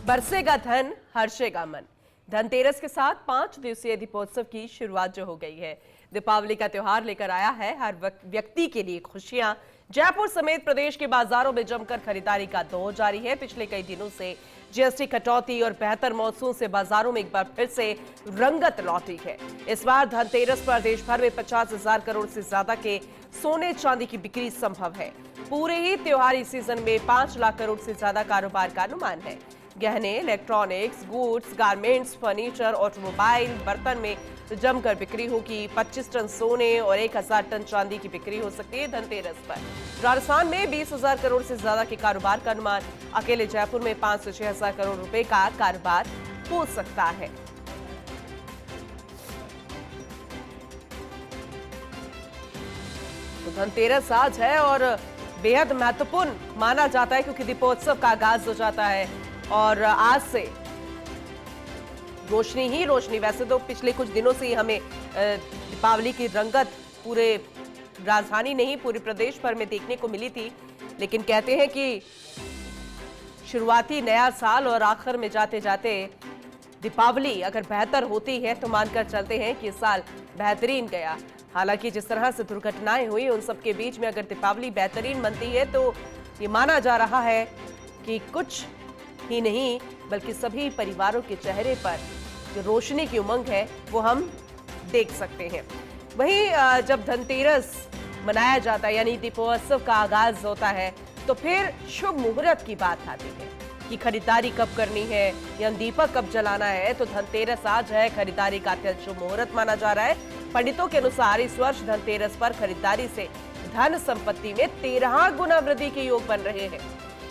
बरसेगा धन, हर्षेगा मन। धनतेरस के साथ 5 दिवसीय दीपोत्सव की शुरुआत जो हो गई है। दीपावली का त्योहार लेकर आया है हर व्यक्ति के लिए खुशियां। जयपुर समेत प्रदेश के बाजारों में जमकर खरीदारी का दौर जारी है। पिछले कई दिनों से जीएसटी कटौती और बेहतर मॉनसून से बाजारों में एक बार फिर से रंगत लौटी है। इस बार धनतेरस पर देश भर में 50,000 करोड़ से ज्यादा के सोने चांदी की बिक्री संभव है। पूरे ही त्योहारी सीजन में 5 लाख करोड़ से ज्यादा कारोबार का अनुमान है। गहने, electronics, goods, garments, furniture, automobile, बर्तन में जमकर बिक्री होगी। 25 टन सोने और 1000 टन चांदी की बिक्री हो सकती है धनतेरस पर। राजस्थान में 20,000 करोड़ से ज्यादा के कारोबार का अनुमान। अकेले जयपुर में 5 से 6,000 करोड़ रुपए का कारोबार हो सकता है। तो धनतेरस आज है और बेहद महत्वपूर्ण माना जाता है क्योंकि दीपोत्सव का आगाज हो जाता है और आज से रोशनी ही रोशनी। वैसे तो पिछले कुछ दिनों से ही हमें दीपावली की रंगत पूरे राजधानी नहीं पूरे प्रदेश भर में देखने को मिली थी, लेकिन कहते हैं कि शुरुआती नया साल और आखिर में जाते जाते दीपावली अगर बेहतर होती है तो मानकर चलते हैं कि साल बेहतरीन गया। हालांकि जिस तरह से दुर्घटनाएं हुई उन सबके बीच में अगर दीपावली बेहतरीन बनती है तो ये माना जा रहा है कि कुछ ही नहीं बल्कि सभी परिवारों के चेहरे पर जो रोशनी की उमंग है वो हम देख सकते हैं। वहीं जब धनतेरस मनाया जाता है यानी दीपोत्सव का आगाज होता है तो फिर शुभ मुहूर्त की बात आती है कि खरीदारी कब करनी है या दीपक कब जलाना है। तो धनतेरस आज है, खरीदारी का अत्यंत शुभ मुहूर्त माना जा रहा है। पंडितों के अनुसार इस वर्ष धनतेरस पर खरीदारी से धन संपत्ति में 13 गुना वृद्धि के योग बन रहे हैं।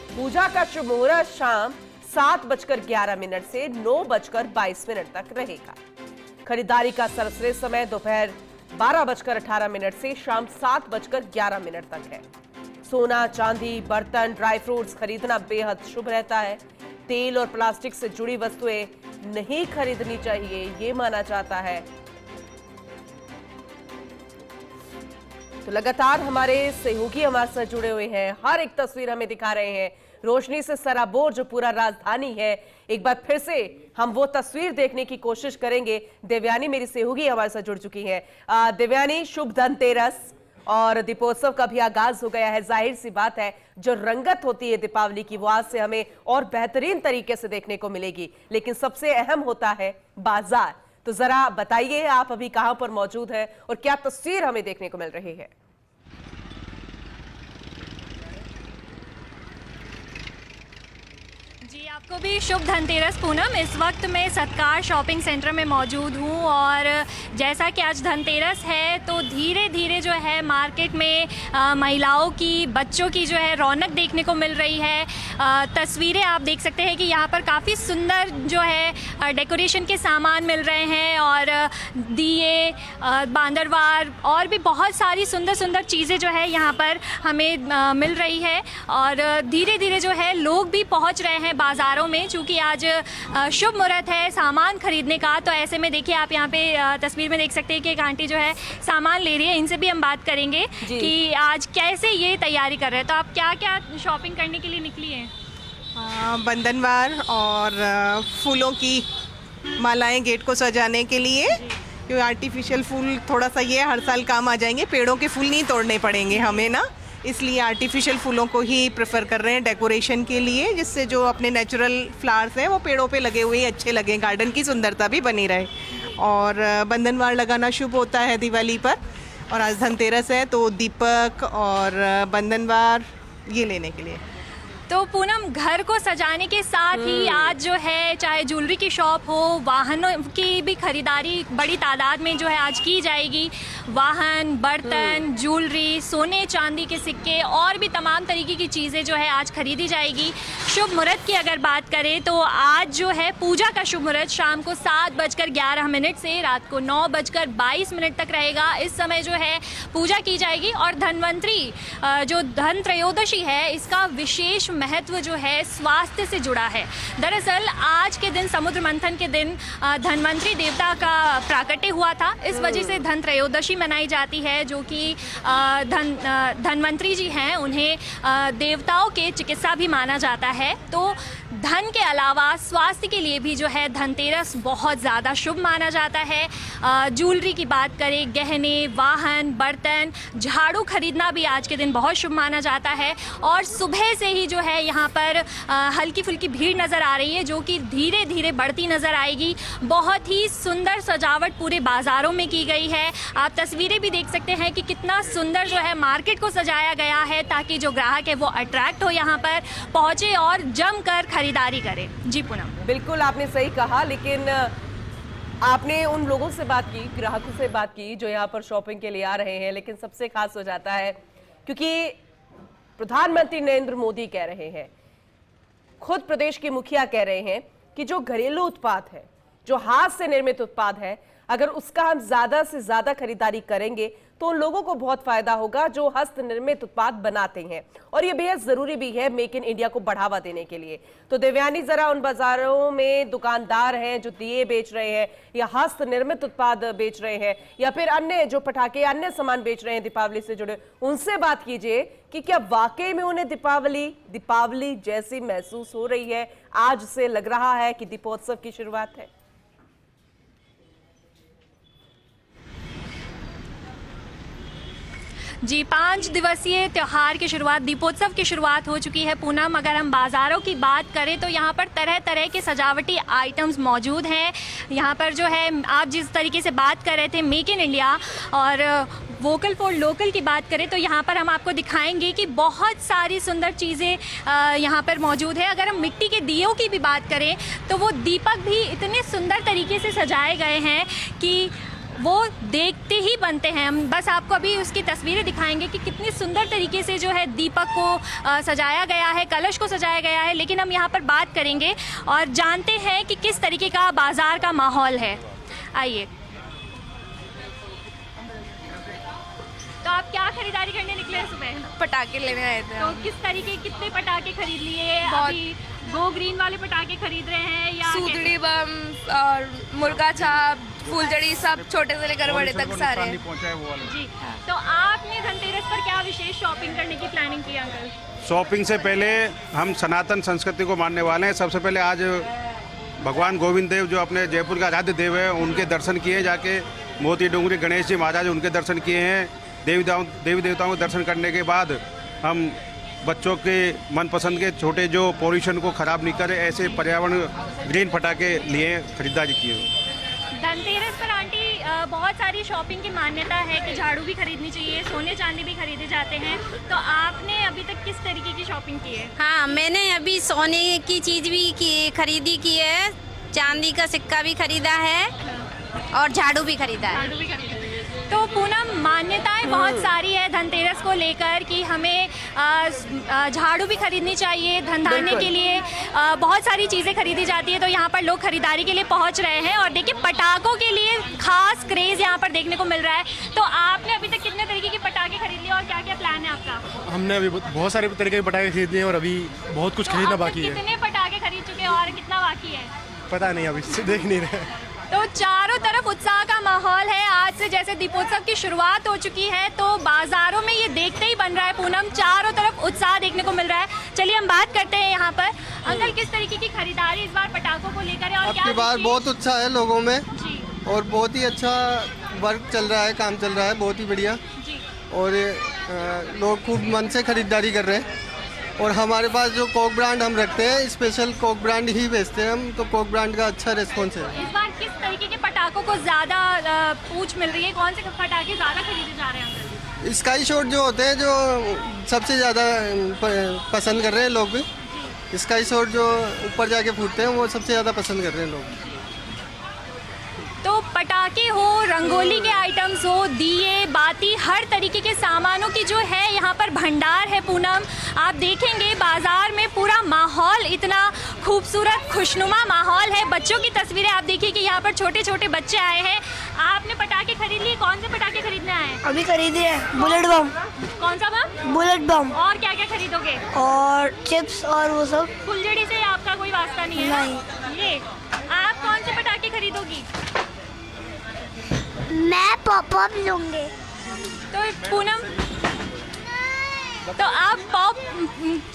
पूजा का शुभ मुहूर्त शाम 7:11 से 9:22 तक रहेगा। खरीदारी का सर्वश्रेष्ठ समय दोपहर 12:18 से शाम 7:11 तक है। सोना, चांदी, बर्तन, ड्राई फ्रूट्स खरीदना बेहद शुभ रहता है। तेल और प्लास्टिक से जुड़ी वस्तुएं नहीं खरीदनी चाहिए, ये माना जाता है। तो लगातार हमारे सहयोगी हमारे साथ जुड़े हुए हैं, हर एक तस्वीर हमें दिखा रहे हैं। रोशनी से सराबोर जो पूरा राजधानी है, एक बार फिर से हम वो तस्वीर देखने की कोशिश करेंगे। देवयानी मेरी सहयोगी हमारे साथ जुड़ चुकी है। देवयानी, शुभ धनतेरस और दीपोत्सव का भी आगाज हो गया है। जाहिर सी बात है जो रंगत होती है दीपावली की वो आज से हमें और बेहतरीन तरीके से देखने को मिलेगी, लेकिन सबसे अहम होता है बाजार। तो जरा बताइए आप अभी कहां पर मौजूद है और क्या तस्वीर हमें देखने को मिल रही है? आपको भी शुभ धनतेरस पूनम। इस वक्त मैं सत्कार शॉपिंग सेंटर में मौजूद हूँ और जैसा कि आज धनतेरस है तो धीरे धीरे जो है मार्केट में महिलाओं की, बच्चों की जो है रौनक देखने को मिल रही है। तस्वीरें आप देख सकते हैं कि यहाँ पर काफ़ी सुंदर जो है डेकोरेशन के सामान मिल रहे हैं और दिए, बांदरवार और भी बहुत सारी सुंदर सुंदर चीज़ें जो है यहाँ पर हमें मिल रही है। और धीरे धीरे जो है लोग भी पहुँच रहे हैं बाजारों में, चूंकि आज शुभ मुहूर्त है सामान खरीदने का। तो ऐसे में देखिए आप यहाँ पे तस्वीर में देख सकते हैं कि एक आंटी जो है सामान ले रही है। इनसे भी हम बात करेंगे कि आज कैसे ये तैयारी कर रहे हैं। तो आप क्या क्या शॉपिंग करने के लिए निकली हैं? बंधनवार और फूलों की मालाएं गेट को सजाने के लिए, क्योंकि आर्टिफिशियल फूल थोड़ा सा ये हर साल काम आ जाएंगे, पेड़ों के फूल नहीं तोड़ने पड़ेंगे हमें ना, इसलिए आर्टिफिशियल फूलों को ही प्रेफर कर रहे हैं डेकोरेशन के लिए, जिससे जो अपने नेचुरल फ्लावर्स हैं वो पेड़ों पे लगे हुए अच्छे लगे, गार्डन की सुंदरता भी बनी रहे। और बंधनवार लगाना शुभ होता है दिवाली पर, और आज धनतेरस है तो दीपक और बंधनवार ये लेने के लिए। तो पूनम, घर को सजाने के साथ ही आज जो है चाहे ज्वेलरी की शॉप हो, वाहनों की भी खरीदारी बड़ी तादाद में जो है आज की जाएगी। वाहन, बर्तन, ज्वेलरी, सोने चांदी के सिक्के और भी तमाम तरीके की चीज़ें जो है आज खरीदी जाएगी। शुभ मुहूर्त की अगर बात करें तो आज जो है पूजा का शुभ मुहूर्त शाम को 7:11 से रात को 9:22 तक रहेगा। इस समय जो है पूजा की जाएगी और धनवंतरी जो धन त्रयोदशी है इसका विशेष महत्व जो है स्वास्थ्य से जुड़ा है। दरअसल आज के दिन समुद्र मंथन के दिन धन्वंतरी देवता का प्राकट्य हुआ था। इस वजह से धन त्रयोदशी मनाई जाती है, जो कि धन्वंतरी जी हैं, उन्हें देवताओं के चिकित्सा भी माना जाता है। तो धन के अलावा स्वास्थ्य के लिए भी जो है धनतेरस बहुत ज़्यादा शुभ माना जाता है। ज्वेलरी की बात करें, गहने, वाहन, बर्तन, झाड़ू खरीदना भी आज के दिन बहुत शुभ माना जाता है। और सुबह से ही जो है यहाँ पर हल्की फुल्की भीड़ नज़र आ रही है, जो कि धीरे धीरे बढ़ती नज़र आएगी। बहुत ही सुंदर सजावट पूरे बाज़ारों में की गई है। आप तस्वीरें भी देख सकते हैं कि कितना सुंदर जो है मार्केट को सजाया गया है, ताकि जो ग्राहक है वो अट्रैक्ट हो, यहाँ पर पहुँचे और जमकर खरीदारी करें। जी पूनम, बिल्कुल आपने सही कहा, लेकिन आपने उन लोगों से बात की, ग्राहकों से बात की जो यहाँ पर शॉपिंग के लिए आ रहे हैं, लेकिन सबसे खास हो जाता है क्योंकि प्रधानमंत्री नरेंद्र मोदी कह रहे हैं, खुद प्रदेश के मुखिया कह रहे हैं कि जो घरेलू उत्पाद है, जो हाथ से निर्मित उत्पाद है, अगर उसका हम ज्यादा से ज्यादा खरीदारी करेंगे तो उन लोगों को बहुत फायदा होगा जो हस्त निर्मित उत्पाद बनाते हैं। और ये बेहद जरूरी भी है मेक इन इंडिया को बढ़ावा देने के लिए। तो देवयानी, जरा उन बाजारों में दुकानदार हैं जो दिए बेच रहे हैं या हस्त निर्मित उत्पाद बेच रहे हैं या फिर अन्य जो पटाखे, अन्य सामान बेच रहे हैं दीपावली से जुड़े, उनसे बात कीजिए कि क्या वाकई में उन्हें दीपावली जैसी महसूस हो रही है। आज से लग रहा है कि दीपोत्सव की शुरुआत है। जी, 5 दिवसीय त्यौहार की शुरुआत, दीपोत्सव की शुरुआत हो चुकी है पूनम। अगर हम बाज़ारों की बात करें तो यहाँ पर तरह तरह के सजावटी आइटम्स मौजूद हैं। यहाँ पर जो है, आप जिस तरीके से बात कर रहे थे मेक इन इंडिया और वोकल फॉर लोकल की बात करें, तो यहाँ पर हम आपको दिखाएंगे कि बहुत सारी सुंदर चीज़ें यहाँ पर मौजूद है। अगर हम मिट्टी के दियों की भी बात करें तो वो दीपक भी इतने सुंदर तरीके से सजाए गए हैं कि वो देखते ही बनते हैं। हम बस आपको अभी उसकी तस्वीरें दिखाएंगे कि कितनी सुंदर तरीके से जो है दीपक को सजाया गया है, कलश को सजाया गया है। लेकिन हम यहाँ पर बात करेंगे और जानते हैं कि किस तरीके का बाज़ार का माहौल है। आइए, तो आप क्या खरीदारी करने निकले हैं सुबह? पटाखे लेने आए थे। तो किस तरीके, कितने पटाखे खरीद लिए? अभी गो ग्रीन वाले पटाखे खरीद रहे हैं या सूदड़ी बम और मुर्गा छाप, फूलझड़ी, सब छोटे से लेकर बड़े तक सारे। जी, तो आपने धनतेरस पर क्या विशेष शॉपिंग करने की प्लानिंग की अंकल? शॉपिंग से पहले हम सनातन संस्कृति को मानने वाले हैं। सबसे पहले आज भगवान गोविंद देव जो अपने जयपुर के आराध्य देव है, उनके दर्शन किए जाके। मोती डूंगरी गणेश जी महाराज, उनके दर्शन किए हैं। देवी देवताओं के दर्शन करने के बाद हम बच्चों के मनपसंद के छोटे जो पोल्यूशन को ख़राब नहीं करे ऐसे पर्यावरण ग्रीन पटाखे लिए खरीदारी किए। धनतेरस पर आंटी बहुत सारी शॉपिंग की मान्यता है कि झाड़ू भी खरीदनी चाहिए, सोने चांदी भी खरीदे जाते हैं। तो आपने अभी तक किस तरीके की शॉपिंग की है? हाँ, मैंने अभी सोने की चीज़ भी खरीदी की है, चांदी का सिक्का भी खरीदा है और झाड़ू भी खरीदा है। तो पूनम, मान्यताएं बहुत सारी है धनतेरस को लेकर कि हमें झाड़ू भी खरीदनी चाहिए, धन धान्य के लिए बहुत सारी चीज़ें खरीदी जाती है। तो यहाँ पर लोग खरीदारी के लिए पहुँच रहे हैं और देखिए पटाखों के लिए खास क्रेज़ यहाँ पर देखने को मिल रहा है। तो आपने अभी तक कितने तरीके के पटाखे खरीद लिए और क्या क्या प्लान है आपका? हमने अभी बहुत सारे तरीके के पटाखे खरीद लिए और अभी बहुत कुछ खरीदना बाकी है। कितने पटाखे खरीद चुके हैं और कितना बाकी है? पता नहीं, अभी देख नहीं रहे। तो चारों तरफ उत्साह का माहौल है। आज से जैसे दीपोत्सव की शुरुआत हो चुकी है तो बाजारों में ये देखते ही बन रहा है पूनम, चारों तरफ उत्साह देखने को मिल रहा है। चलिए हम बात करते हैं यहाँ पर। अंकल, किस तरीके की खरीदारी इस बार पटाखों को लेकर है और क्या? अब की बार बहुत उत्साह है लोगों में जी, और बहुत ही अच्छा वर्क चल रहा है, काम चल रहा है, बहुत ही बढ़िया। जी, और लोग खूब मन से खरीदारी कर रहे हैं। और हमारे पास जो कोक ब्रांड हम रखते हैं, स्पेशल कोक ब्रांड ही बेचते हैं हम, तो कोक ब्रांड का अच्छा रिस्पॉन्स है। इस बार किस तरीके के पटाखों को ज़्यादा पूछ मिल रही है? कौन से पटाखे ज़्यादा खरीदे जा रहे हैं अंकल? स्काई शॉट जो होते हैं, जो सबसे ज़्यादा पसंद कर रहे हैं लोग। स्काई शॉट जो ऊपर जाके फूटते हैं, वो सबसे ज़्यादा पसंद कर रहे हैं लोग। तो पटाखे हो, रंगोली के आइटम्स हो, दिए बाती, हर तरीके के सामानों की जो है यहाँ पर भंडार है पूनम। आप देखेंगे बाजार में पूरा माहौल इतना खूबसूरत खुशनुमा माहौल है। बच्चों की तस्वीरें आप देखिए कि यहाँ पर छोटे छोटे बच्चे आए हैं। आपने पटाखे खरीद लिए, कौन से पटाखे खरीदने आए हैं? अभी खरीदे हैं बुलेट बम। कौन सा बम? बुलेट बम। और क्या क्या खरीदोगे? और चिप्स और वो सब। फुलझड़ी से आपका कोई वास्ता नहीं है? नहीं। ये आप कौन से पटाखे खरीदोगी? मैं पॉपअप लूंगी। तो पूनम, तो आप पॉप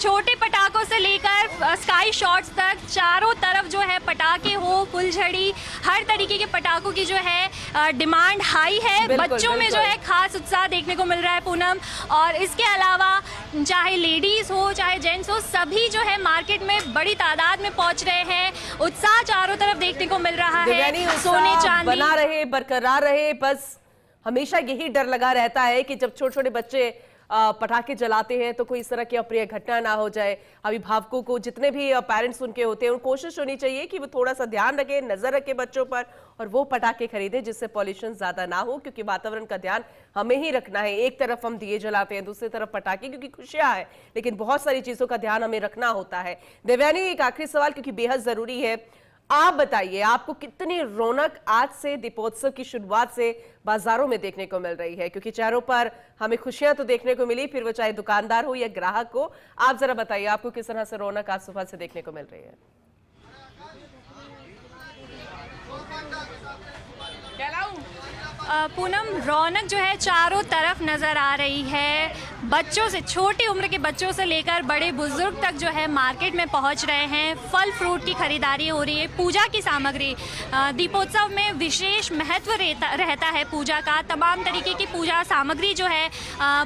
छोटे पटाखों से लेकर स्काई शॉट्स तक चारों तरफ जो है पटाखे हो, फुलझड़ी, हर तरीके के पटाखों की जो है डिमांड हाई है। बच्चों में जो है खास उत्साह देखने को मिल रहा है पूनम। और इसके अलावा चाहे लेडीज हो चाहे जेंट्स हो, सभी जो है मार्केट में बड़ी तादाद में पहुंच रहे हैं। उत्साह चारों तरफ देखने को मिल रहा है। सोने चांदी बना रहे, बरकरार रहे। बस हमेशा यही डर लगा रहता है कि जब छोटे छोटे बच्चे पटाखे जलाते हैं तो कोई इस तरह की अप्रिय घटना ना हो जाए। अभिभावकों को, जितने भी पेरेंट्स उनके होते हैं, उनको कोशिश होनी चाहिए कि वो थोड़ा सा ध्यान रखें, नजर रखें बच्चों पर, और वो पटाखे खरीदें जिससे पॉल्यूशन ज्यादा ना हो, क्योंकि वातावरण का ध्यान हमें ही रखना है। एक तरफ हम दिए जलाते हैं, दूसरी तरफ पटाखे, क्योंकि खुशियां है, लेकिन बहुत सारी चीजों का ध्यान हमें रखना होता है। देवयानी, एक आखिरी सवाल क्योंकि बेहद जरूरी है, आप बताइए आपको कितनी रौनक आज से दीपोत्सव की शुरुआत से बाजारों में देखने को मिल रही है? क्योंकि चेहरों पर हमें खुशियां तो देखने को मिली, फिर वो चाहे दुकानदार हो या ग्राहक हो। आप जरा बताइए आपको किस तरह से रौनक आज सुबह से देखने को मिल रही है? पूनम, रौनक जो है चारों तरफ नज़र आ रही है। बच्चों से, छोटी उम्र के बच्चों से लेकर बड़े बुजुर्ग तक जो है मार्केट में पहुंच रहे हैं। फल फ्रूट की खरीदारी हो रही है। पूजा की सामग्री, दीपोत्सव में विशेष महत्व रहता है पूजा का। तमाम तरीके की पूजा सामग्री जो है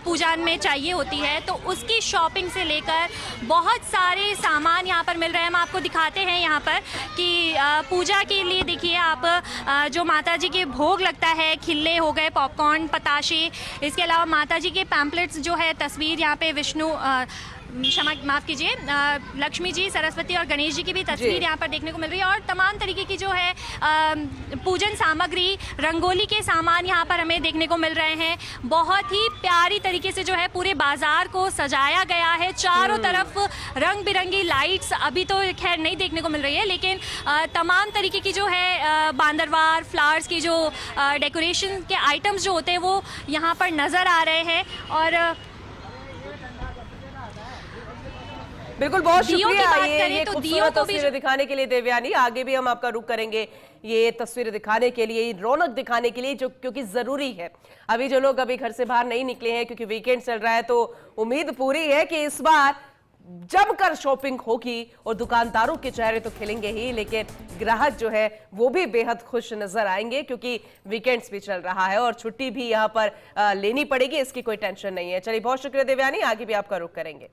पूजा में चाहिए होती है, तो उसकी शॉपिंग से लेकर बहुत सारे सामान यहाँ पर मिल रहे हैं। हम आपको दिखाते हैं यहाँ पर कि पूजा के लिए देखिए आप, जो माता जी के भोग लगता है, खिल्ले हो गए, पॉपकॉर्न, पताशे, इसके अलावा माता जी के पैम्पलेट्स जो है, तस्वीर यहाँ पे विष्णु, क्षमा माफ कीजिए, लक्ष्मी जी, सरस्वती और गणेश जी की भी तस्वीर यहाँ पर देखने को मिल रही है। और तमाम तरीके की जो है पूजन सामग्री, रंगोली के सामान यहाँ पर हमें देखने को मिल रहे हैं। बहुत ही प्यारी तरीके से जो है पूरे बाजार को सजाया गया है। चारों तरफ रंग बिरंगी लाइट्स अभी तो खैर नहीं देखने को मिल रही है, लेकिन तमाम तरीके की जो है बांदरवार, फ्लावर्स की जो डेकोरेशन के आइटम्स जो होते हैं वो यहाँ पर नज़र आ रहे हैं। और बिल्कुल, बहुत शुक्रिया ये तो खूबसूरत तस्वीरें दिखाने के लिए देवयानी। आगे भी हम आपका रुख करेंगे ये तस्वीरें दिखाने के लिए, रौनक दिखाने के लिए, जो क्योंकि जरूरी है। अभी जो लोग अभी घर से बाहर नहीं निकले हैं क्योंकि वीकेंड चल रहा है, तो उम्मीद पूरी है कि इस बार जमकर शॉपिंग होगी और दुकानदारों के चेहरे तो खिलेंगे ही, लेकिन ग्राहक जो है वो भी बेहद खुश नजर आएंगे, क्योंकि वीकेंड्स भी चल रहा है और छुट्टी भी यहाँ पर लेनी पड़ेगी, इसकी कोई टेंशन नहीं है। चलिए, बहुत शुक्रिया देवयानी, आगे भी आपका रुख करेंगे।